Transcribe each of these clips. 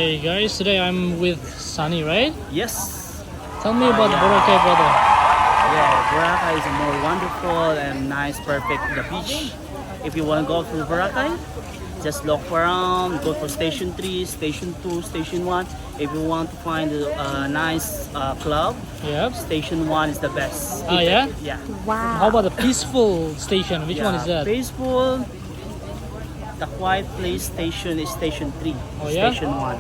Okay, guys, today I'm with Sunny, right? Yes. Tell me about Yeah. Boracay, brother. Yeah, Boracay is a more wonderful and nice, perfect the beach. If you want to go to Boracay, just look around, go for Station 3, Station 2, Station 1. If you want to find a nice club, Yep. Station 1 is the best. Oh, yeah? Yeah. How about the peaceful station? Which one is Yeah, that? peaceful. The quiet place station is Station 3, Oh, yeah? Station 1.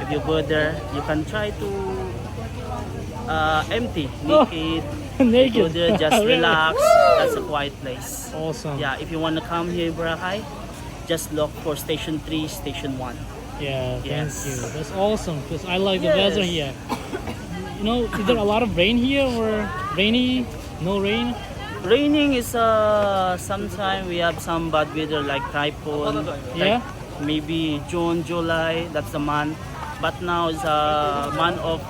If you go there, you can try to empty, Oh. naked. Naked. Go there, just Really? relax. That's a quiet place. Awesome. Yeah, if you want to come here in Boracay, just look for Station 3, Station 1. Yeah, thank Yes. you. That's awesome because I like the Yes. weather here. You know, is there a lot of rain here or rainy? No rain? Raining is sometimes we have some bad weather like typhoon. Yeah? Like maybe June, July, that's the month. But now is a month of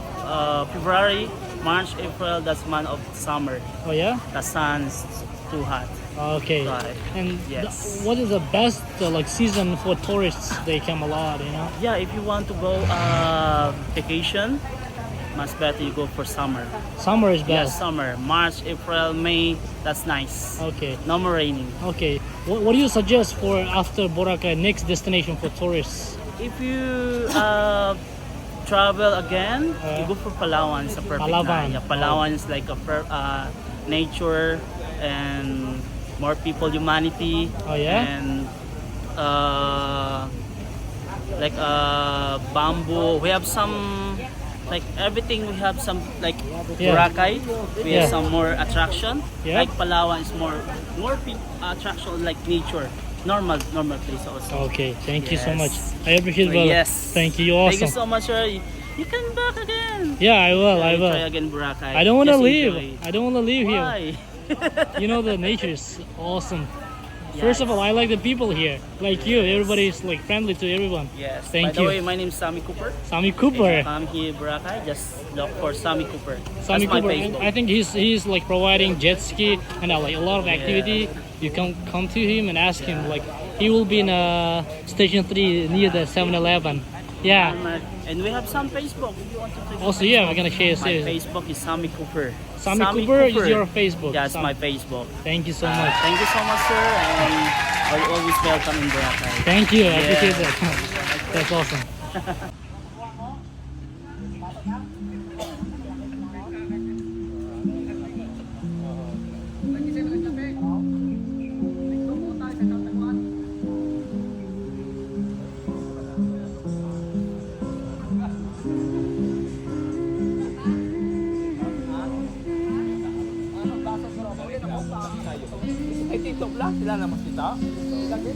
February, March, April, that's month of summer. Oh, yeah? The sun's too hot. Okay. Right. And Yes. what is the best like season for tourists? They come a lot, you know? Yeah, if you want to go vacation, much better you go for summer. Summer is Yeah, best. summer, March, April, May, that's nice. Okay. No more raining. Okay. What do you suggest for after Boracay, next destination for tourists? If you travel again, you go for Palawan. It's a perfect Palawan. night. Yeah, Palawan is like a nature and more people, humanity. Oh, yeah? And like bamboo. We have some like everything. We have some like Yeah. Boracay. We Yeah. have some more attraction. Yeah. Like Palawan is more attraction like nature. Normal place also. Okay. Thank you so Yes. much. I appreciate it, brother. Yes. Thank you. You're Thank you awesome. so much, sir. You can back again. Yeah, I will. I You will. Try again, Boracay. I don't want to Just leave. enjoy it. I don't want to leave here. Why? You know, the nature is awesome. First of all, I like the people here. Like you, everybody is like friendly to everyone. Yes. Thank By the you. way, my name is Sammy Cooper. Sammy If Cooper. you come here, Boracay, just look for Sammy Cooper. Sammy That's my Cooper. Facebook. I think he's like providing jet ski and like a lot of activity. You can come to him and ask him. Like he will be in Station 3 near the 7-Eleven. Yeah. And we have some Facebook. If you want to take Also, yeah, we're gonna share. my Facebook is Sammy Cooper. Sammy Cooper is your Facebook. Yeah, it's my Facebook. Thank you so much. Thank you so much, sir. And are always welcome in Boracay. Thank you. I Yeah. appreciate that. That's awesome. Ay, Tito Blas, sila naman kita. Lagi,